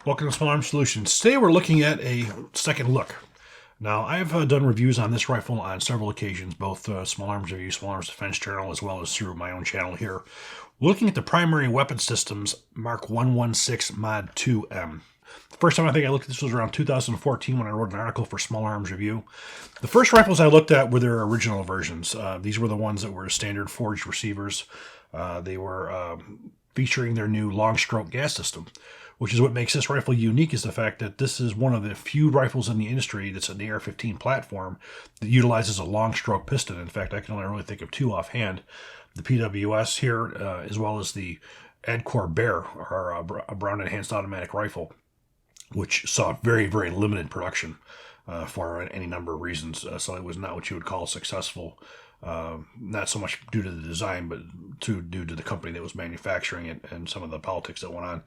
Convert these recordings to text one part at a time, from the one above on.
Welcome to Small Arms Solutions. Today we're looking at a second look. Now, I've done reviews on this rifle on several occasions, both Small Arms Review, Small Arms Defense Journal, as well as through my own channel here. We're looking at the Primary Weapon Systems Mark 116 Mod 2M. The first time I think I looked at this was around 2014 when I wrote an article for Small Arms Review. The first rifles I looked at were their original versions. These were the ones that were standard forged receivers. They were featuring their new long stroke gas system, which is what makes this rifle unique, is the fact that this is one of the few rifles in the industry that's an AR-15 platform that utilizes a long stroke piston. In fact, I can only really think of two offhand. The PWS here, as well as the AdCore Bear, or a Brown Enhanced Automatic Rifle, which saw very, very limited production for any number of reasons. So it was not what you would call successful. Not so much due to the design, but due to the company that was manufacturing it and some of the politics that went on.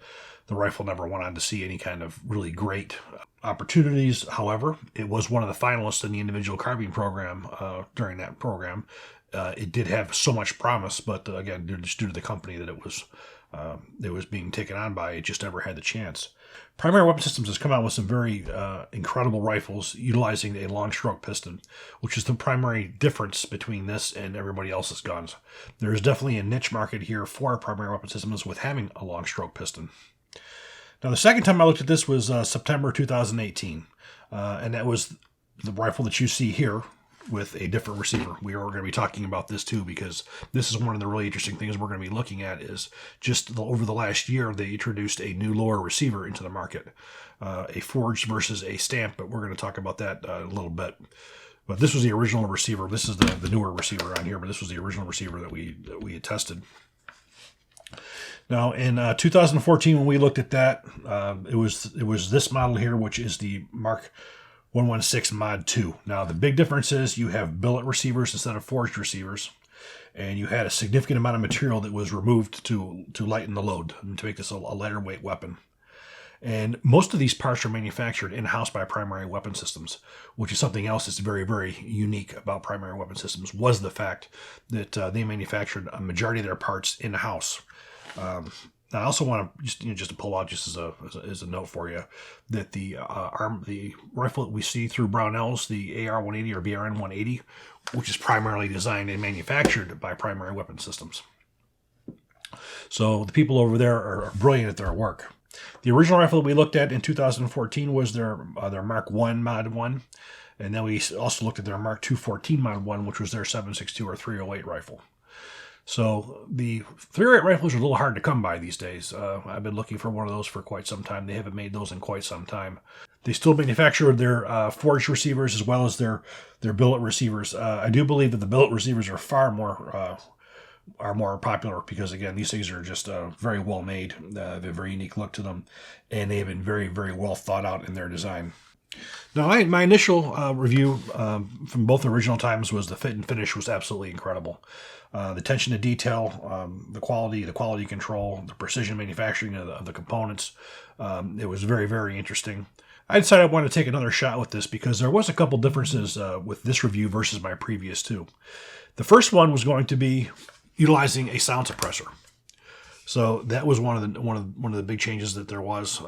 The rifle never went on to see any kind of really great opportunities. However, it was one of the finalists in the individual carbine program during that program. It did have so much promise, but again, just due to the company that it was being taken on by, it just never had the chance. Primary Weapon Systems has come out with some very incredible rifles utilizing a long stroke piston, which is the primary difference between this and everybody else's guns. There is definitely a niche market here for Primary Weapon Systems with having a long stroke piston. Now, the second time I looked at this was September 2018, and that was the rifle that you see here with a different receiver. We are going to be talking about this too, because this is one of the really interesting things we're going to be looking at. Is just over the last year they introduced a new lower receiver into the market, a forged versus a stamp, but we're going to talk about that a little bit. But this was the original receiver. This is the newer receiver on here, but this was the original receiver that we had tested. Now, in 2014, when we looked at that, it was this model here, which is the Mark 116 Mod 2. Now, the big difference is you have billet receivers instead of forged receivers, and you had a significant amount of material that was removed to lighten the load and to make this a lighter weight weapon. And most of these parts are manufactured in-house by Primary Weapon Systems, which is something else that's very, very unique about Primary Weapon Systems, was the fact that they manufactured a majority of their parts in-house. I also want to just to pull out just as a note for you that the rifle that we see through Brownells, the AR-180 or BRN-180, which is primarily designed and manufactured by Primary Weapon Systems. So the people over there are brilliant at their work. The original rifle that we looked at in 2014 was their Mark 1 Mod 1, and then we also looked at their Mark 214 Mod 1, which was their 7.62 or 308 rifle. So the 308 rifles are a little hard to come by these days. I've been looking for one of those for quite some time. They haven't made those in quite some time. They still manufacture their forged receivers as well as their billet receivers. I do believe that the billet receivers are far more popular because, again, these things are just very well made. They have a very unique look to them, and they have been very, very well thought out in their design. Now, my initial review from both original times was the fit and finish was absolutely incredible. The attention to detail, the quality control, the precision manufacturing of the components. It was very, very interesting. I decided I wanted to take another shot with this because there was a couple differences with this review versus my previous two. The first one was going to be utilizing a sound suppressor. So that was one of the big changes that there was.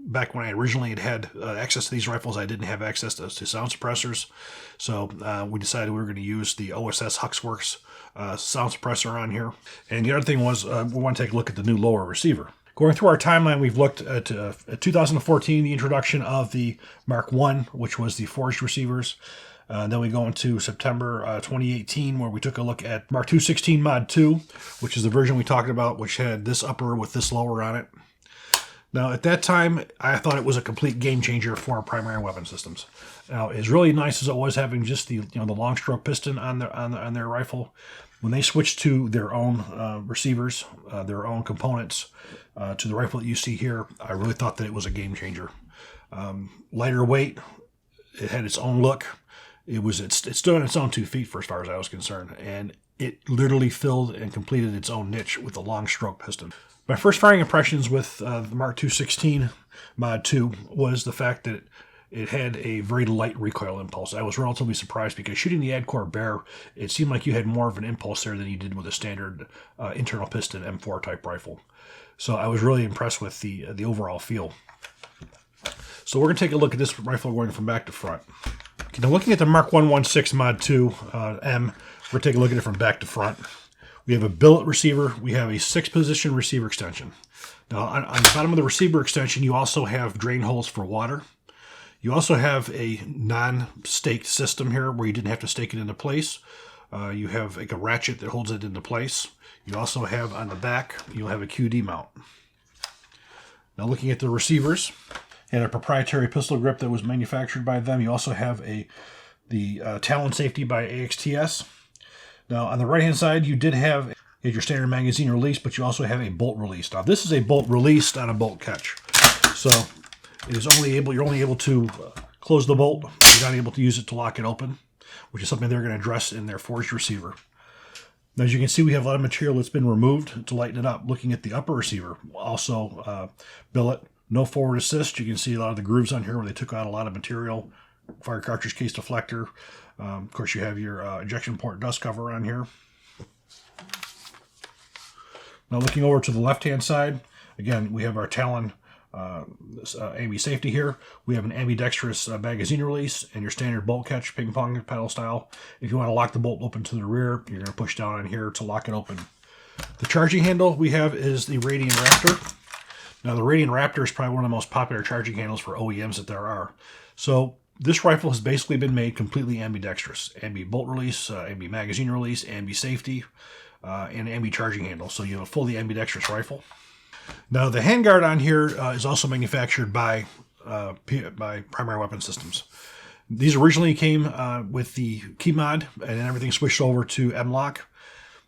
Back when I originally had access to these rifles, I didn't have access to sound suppressors. So we decided we were going to use the OSS HUXWRK sound suppressor on here. And the other thing was we want to take a look at the new lower receiver. Going through our timeline, we've looked at 2014, the introduction of the Mark 1, which was the forged receivers. Then we go into September 2018, where we took a look at Mark 216 Mod 2, which is the version we talked about, which had this upper with this lower on it. Now, at that time, I thought it was a complete game changer for Primary Weapon Systems. Now, as really nice as it was having just the long stroke piston on their rifle, when they switched to their own receivers, their own components, to the rifle that you see here, I really thought that it was a game changer. Lighter weight, it had its own look. It stood on its own 2 feet for as far as I was concerned, and it literally filled and completed its own niche with a long stroke piston. My first firing impressions with the Mark 216 Mod 2 was the fact that it had a very light recoil impulse. I was relatively surprised because shooting the AdCore Bear, it seemed like you had more of an impulse there than you did with a standard internal piston M4 type rifle. So I was really impressed with the overall feel. So we're going to take a look at this rifle going from back to front. Okay, now looking at the Mark 116 Mod 2 M, we're taking a look at it from back to front. We have a billet receiver. We have a 6-position receiver extension. Now on the bottom of the receiver extension, you also have drain holes for water. You also have a non-staked system here where you didn't have to stake it into place. You have like a ratchet that holds it into place. You also have on the back, you'll have a QD mount. Now looking at the receivers, and a proprietary pistol grip that was manufactured by them. You also have the Talon safety by AXTS. Now on the right hand side, you did have your standard magazine release, but you also have a bolt release. Now this is a bolt release, not a bolt catch. So it is you're only able to close the bolt. You're not able to use it to lock it open, which is something they're going to address in their forged receiver. Now, as you can see, we have a lot of material that's been removed to lighten it up. Looking at the upper receiver, also billet, no forward assist. You can see a lot of the grooves on here where they took out a lot of material. Fire cartridge case deflector. Of course, you have your ejection port dust cover on here. Now, looking over to the left-hand side, again, we have our Talon ambi safety here. We have an ambidextrous magazine release and your standard bolt catch, ping pong pedal style. If you want to lock the bolt open to the rear, you're going to push down on here to lock it open. The charging handle we have is the Radian Raptor. Now the Radian Raptor is probably one of the most popular charging handles for OEMs that there are. So this rifle has basically been made completely ambidextrous. Ambi bolt release, ambi magazine release, ambi safety, and ambi charging handle. So you have a fully ambidextrous rifle. Now the handguard on here is also manufactured by Primary Weapon Systems. These originally came with the key mod, and then everything switched over to M-LOK.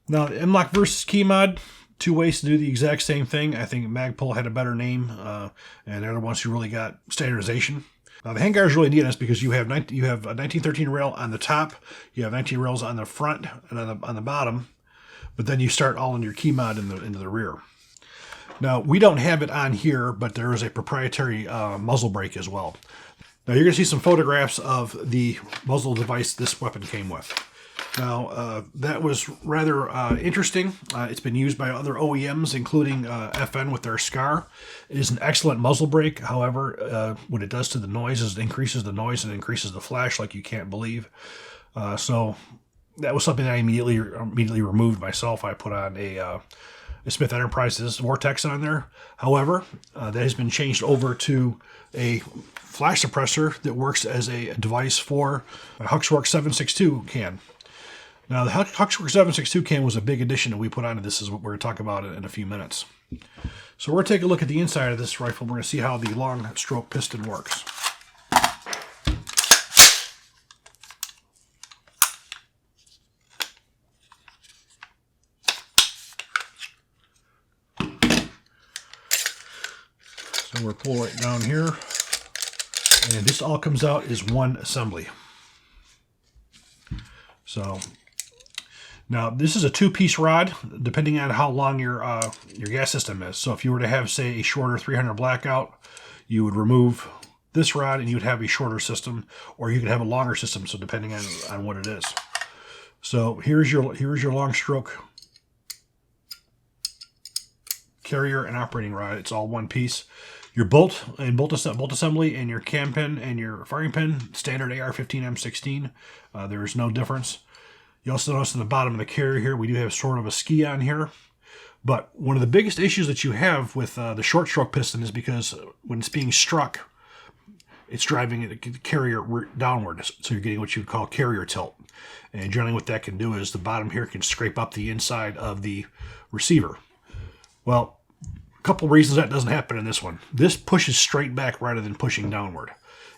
Now the M-LOK versus key mod, two ways to do the exact same thing. I think Magpul had a better name, and they're the ones who really got standardization. Now the handguard is really neat because you have a 1913 rail on the top, you have 19 rails on the front and on the bottom, but then you start all in your key mod into the rear. Now, we don't have it on here, but there is a proprietary muzzle brake as well. Now, you're going to see some photographs of the muzzle device this weapon came with. Now, that was rather interesting. It's been used by other OEMs, including FN with their SCAR. It is an excellent muzzle brake. However, what it does to the noise is it increases the noise and increases the flash like you can't believe. So that was something that I immediately removed myself. I put on a Smith Enterprises Vortex on there. However, that has been changed over to a flash suppressor that works as a device for a HUXWRK 762 can. Now, the HUXWRK 762 can was a big addition that we put onto this, is what we're going to talk about in a few minutes. So we're going to take a look at the inside of this rifle. We're going to see how the long stroke piston works. So we're pulling it down here, and this all comes out as one assembly. So now this is a 2-piece rod, depending on how long your gas system is. So if you were to have, say, a shorter 300 blackout, you would remove this rod and you would have a shorter system, or you could have a longer system. So depending on what it is. So here's your long stroke carrier and operating rod. It's all one piece. Your bolt assembly and your cam pin and your firing pin, standard AR-15 M16. There is no difference. You also notice in the bottom of the carrier here, we do have sort of a ski on here. But one of the biggest issues that you have with the short stroke piston is because when it's being struck, it's driving the carrier downward. So you're getting what you would call carrier tilt. And generally what that can do is the bottom here can scrape up the inside of the receiver. Well, couple reasons that doesn't happen in this one. This pushes straight back rather than pushing downward.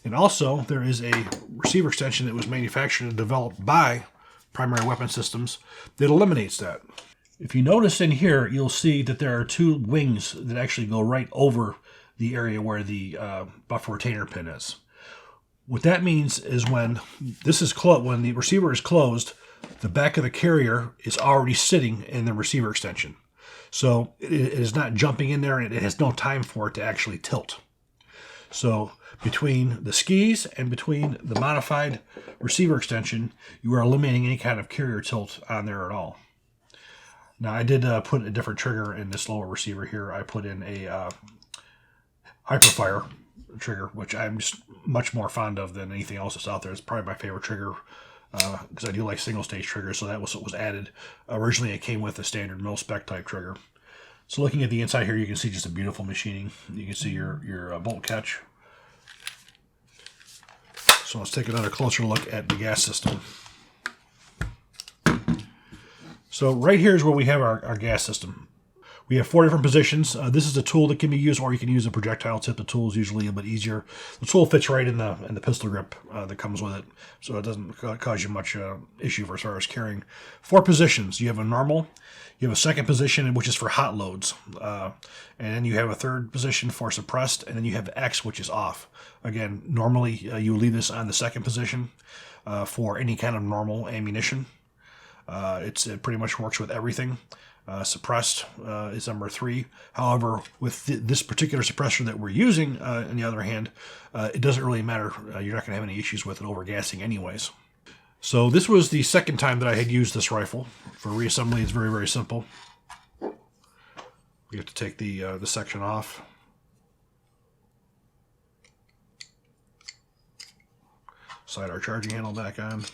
And also, there is a receiver extension that was manufactured and developed by Primary Weapon Systems that eliminates that. If you notice in here, you'll see that there are two wings that actually go right over the area where the buffer retainer pin is. What that means is when the receiver is closed, the back of the carrier is already sitting in the receiver extension. So it is not jumping in there, and it has no time for it to actually tilt. So between the skis and between the modified receiver extension, you are eliminating any kind of carrier tilt on there at all. Now I did put a different trigger in this lower receiver here. I put in a Hyperfire trigger, which I'm just much more fond of than anything else that's out there. It's probably my favorite trigger because I do like single stage triggers, so that was what was added. Originally it came with a standard mil-spec type trigger. So looking at the inside here, you can see just a beautiful machining. You can see your bolt catch. So let's take another closer look at the gas system. So right here is where we have our gas system. We have 4 different positions. This is a tool that can be used, or you can use a projectile tip. The tool is usually a bit easier. The tool fits right in the pistol grip that comes with it, so it doesn't cause you much issue as far as carrying. 4 positions. You have a normal, you have a second position, which is for hot loads, and then you have a third position for suppressed, and then you have X, which is off. Again, normally you leave this on the second position for any kind of normal ammunition. It pretty much works with everything. Suppressed is number 3. However, with this particular suppressor that we're using, on the other hand, it doesn't really matter. You're not going to have any issues with it overgassing anyways. So this was the second time that I had used this rifle. For reassembly, it's very, very simple. We have to take the section off. Slide our charging handle back on.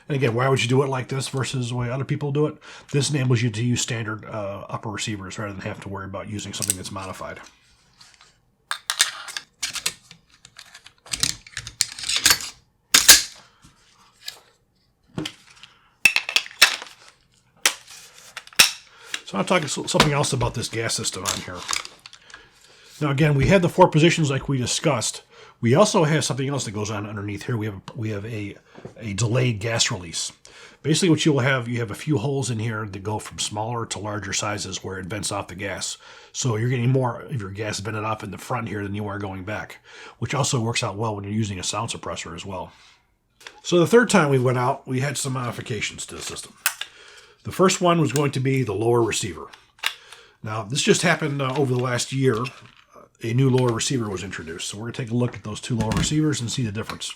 And again, why would you do it like this versus the way other people do it? This enables you to use standard upper receivers rather than have to worry about using something that's modified. So I'm talking something else about this gas system on here. Now again, we had the 4 positions like we discussed. We also have something else that goes on underneath here. We have a delayed gas release. Basically what you will have, you have a few holes in here that go from smaller to larger sizes where it vents off the gas. So you're getting more of your gas vented off in the front here than you are going back, which also works out well when you're using a sound suppressor as well. So the third time we went out, we had some modifications to the system. The first one was going to be the lower receiver. Now this just happened over the last year. A new lower receiver was introduced. So we're going to take a look at those 2 lower receivers and see the difference.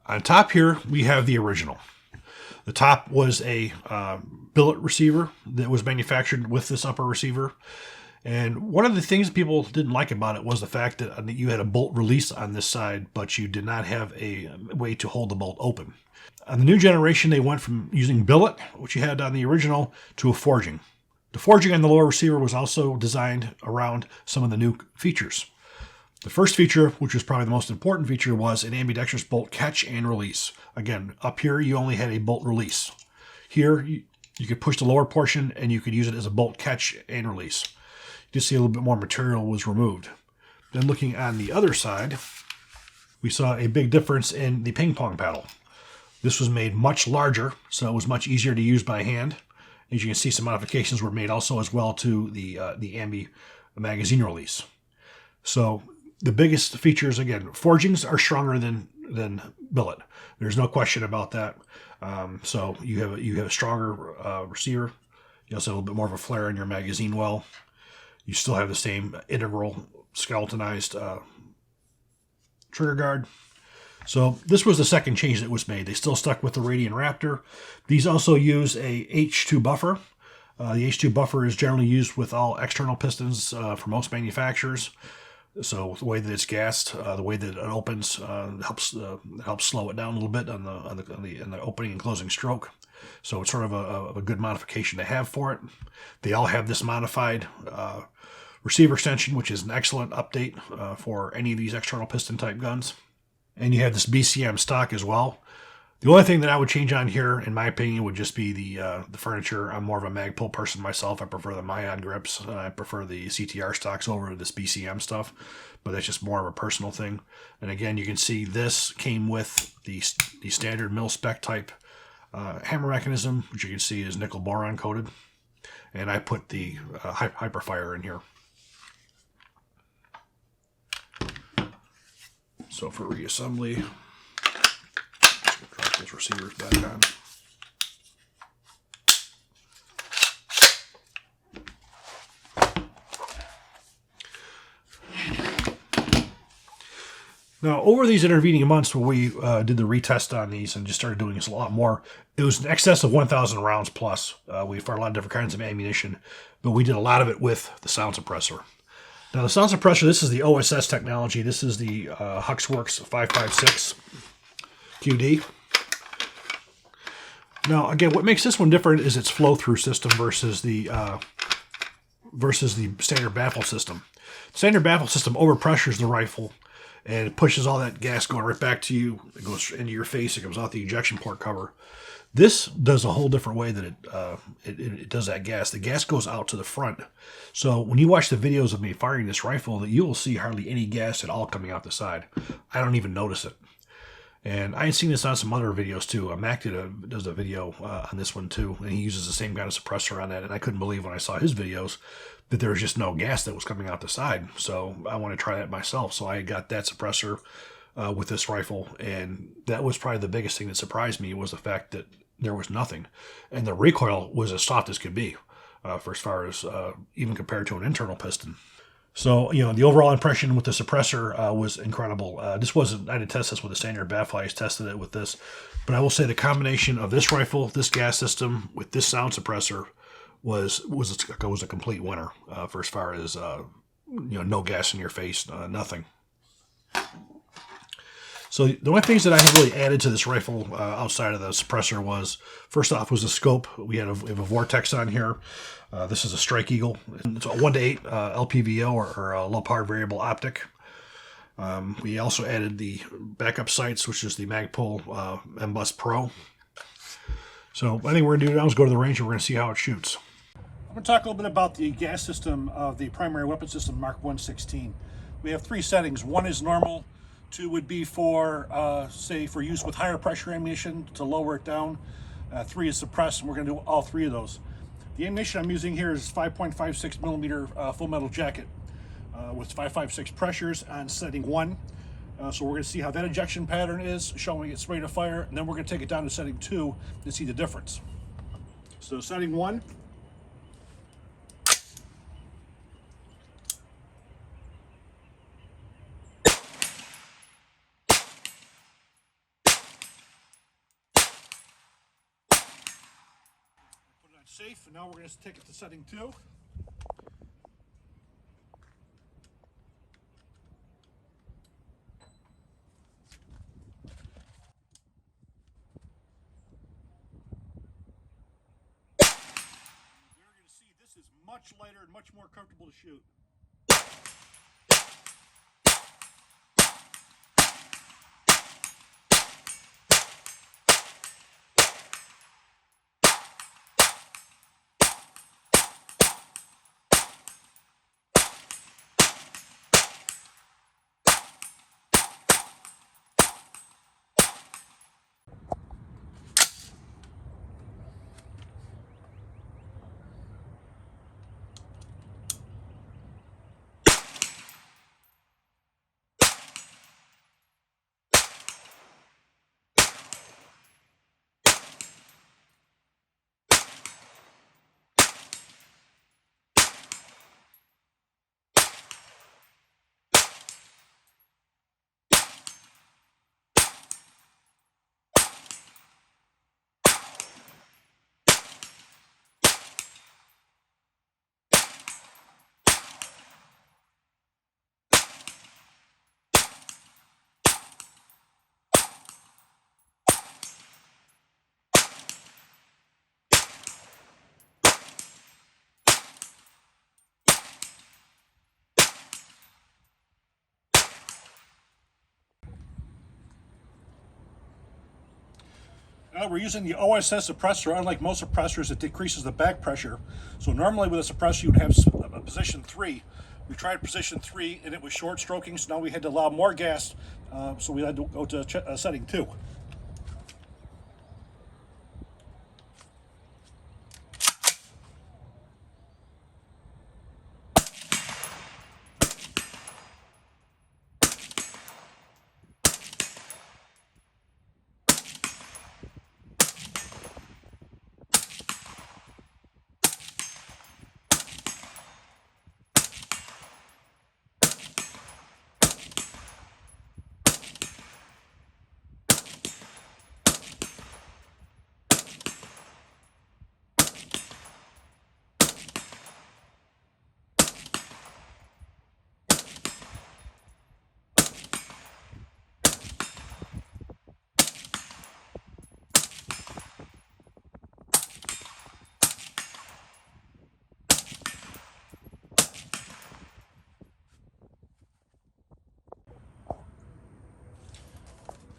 On top here, we have the original. The top was a billet receiver that was manufactured with this upper receiver. And one of the things people didn't like about it was the fact that you had a bolt release on this side, but you did not have a way to hold the bolt open. On the new generation, they went from using billet, which you had on the original, to a forging. The forging on the lower receiver was also designed around some of the new features. The first feature, which was probably the most important feature, was an ambidextrous bolt catch and release. Again, up here, you only had a bolt release. Here, you could push the lower portion, and you could use it as a bolt catch and release. You see a little bit more material was removed. Then looking on the other side, we saw a big difference in the ping pong paddle. This was made much larger, so it was much easier to use by hand. As you can see, some modifications were made also as well to the ambi magazine release. So the biggest features, again, forgings are stronger than billet. There's no question about that. So you have a stronger receiver. You also have a little bit more of a flare in your magazine well. You still have the same integral skeletonized trigger guard. So this was the second change that was made. They still stuck with the Radian Raptor. These also use a H2 buffer. The H2 buffer is generally used with all external pistons for most manufacturers. So the way that it's gassed, the way that it opens, helps slow it down a little bit on the opening and closing stroke. So it's sort of a good modification to have for it. They all have this modified receiver extension, which is an excellent update for any of these external piston type guns. And you have this BCM stock as well. The only thing that I would change on here, in my opinion, would just be the furniture. I'm more of a Magpul person myself. I prefer the Mayan grips. I prefer the CTR stocks over this BCM stuff, but that's just more of a personal thing. And again, you can see this came with the standard mil-spec type hammer mechanism, which you can see is nickel boron coated. And I put the Hyperfire in here. So for reassembly, drop those receivers back on. Now, over these intervening months where we did the retest on these and just started doing this a lot more, it was in excess of 1,000 rounds plus. We fired a lot of different kinds of ammunition, but we did a lot of it with the sound suppressor. Now, the sound suppressor, this is the OSS technology. This is the HUXWRK 556 QD. Now, again, what makes this one different is its flow-through system versus the standard baffle system. The standard baffle system overpressures the rifle, and it pushes all that gas going right back to you. It goes into your face. It comes out the ejection port cover. This does a whole different way that it does that gas. The gas goes out to the front. So when you watch the videos of me firing this rifle, you will see hardly any gas at all coming out the side. I don't even notice it. And I had seen this on some other videos too. Mac does a video on this one too, and he uses the same kind of suppressor on that. And I couldn't believe when I saw his videos that there was just no gas that was coming out the side. So I want to try that myself. So I got that suppressor with this rifle, and that was probably the biggest thing that surprised me was the fact that there was nothing, and the recoil was as soft as could be, for as far as even compared to an internal piston. So, you know, the overall impression with the suppressor was incredible. This wasn't, I didn't test this with a standard baffle, I just tested it with this. But I will say the combination of this rifle, this gas system, with this sound suppressor was a complete winner for as far as, no gas in your face, nothing. So the only things that I have really added to this rifle outside of the suppressor was, first off, was the scope. We have a Vortex on here. This is a Strike Eagle. It's a 1:8 LPVO or a low power variable optic. We also added the backup sights, which is the Magpul MBus Pro. So I think we're going to do now is go to the range and we're going to see how it shoots. I'm going to talk a little bit about the gas system of the primary weapon system Mark 116. We have three settings. One is normal. Two would be for, say, for use with higher pressure ammunition to lower it down. Three is suppressed, and we're going to do all three of those. The ammunition I'm using here is 5.56 millimeter full metal jacket with 5.56 pressures on setting 1. So we're going to see how that ejection pattern is, showing it's ready to fire, and then we're going to take it down to setting 2 to see the difference. So setting 1. Safe, and now we're going to take it to setting 2. Now you're going to see this is much lighter and much more comfortable to shoot. We're using the OSS suppressor. Unlike most suppressors, it decreases the back pressure. So normally with a suppressor, you would have a position 3. We tried position 3 and it was short stroking, so now we had to allow more gas, so we had to go to setting 2.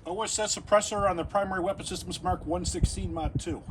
OSS suppressor on the primary weapon systems Mark 116 Mod 2.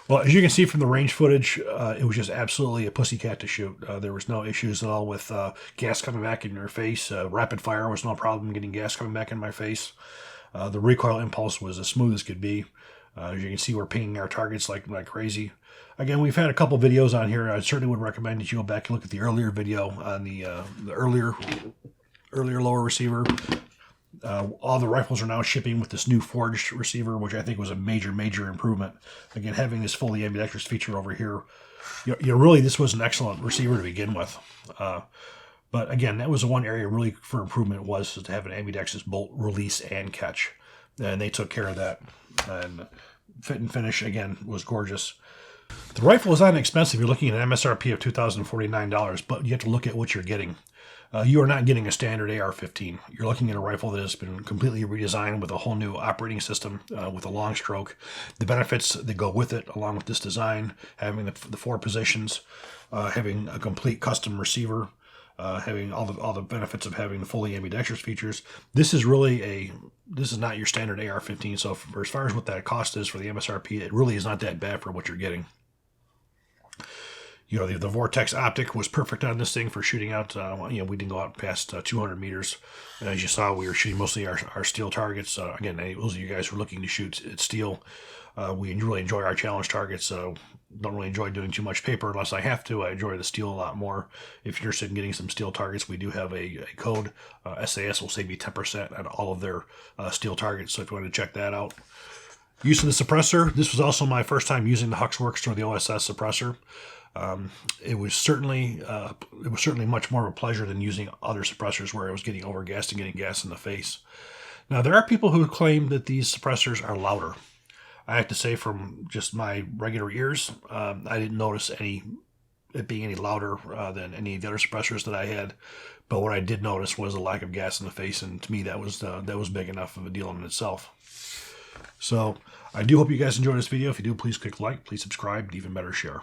Well, as you can see from the range footage, it was just absolutely a pussycat to shoot. There was no issues at all with gas coming back in your face. Rapid fire was no problem getting gas coming back in my face. The recoil impulse was as smooth as could be. As you can see, we're pinging our targets like crazy. Again, we've had a couple videos on here. I certainly would recommend that you go back and look at the earlier video on the earlier lower receiver. All the rifles are now shipping with this new forged receiver, which I think was a major improvement. Again, having this fully ambidextrous feature over here, really, this was an excellent receiver to begin with. But again, that was the one area really for improvement was to have an ambidextrous bolt release and catch. And they took care of that. And fit and finish, again, was gorgeous. The rifle is not inexpensive. You're looking at an MSRP of $2,049, but you have to look at what you're getting. You are not getting a standard AR-15. You're looking at a rifle that has been completely redesigned with a whole new operating system with a long stroke. The benefits that go with it, along with this design, having the 4 positions, having a complete custom receiver, having all the benefits of having the fully ambidextrous features. This is not your standard AR-15. So for as far as what that cost is for the MSRP, it really is not that bad for what you're getting. You know, the Vortex optic was perfect on this thing for shooting out. We didn't go out past 200 meters. And as you saw, we were shooting mostly our steel targets. Again, those of you guys who are looking to shoot at steel, we really enjoy our challenge targets. Don't really enjoy doing too much paper unless I have to. I enjoy the steel a lot more. If you're interested in getting some steel targets, we do have a code. SAS will save you 10% on all of their steel targets. So if you want to check that out. Use of the suppressor. This was also my first time using the HUXWRK or the OSS suppressor. It was certainly much more of a pleasure than using other suppressors where I was getting overgassed and getting gas in the face. Now, there are people who claim that these suppressors are louder. I have to say, from just my regular ears, I didn't notice it being any louder than any of the other suppressors that I had. But what I did notice was a lack of gas in the face, and to me, that was big enough of a deal in itself. So I do hope you guys enjoyed this video. If you do, please click like, please subscribe, and even better, share.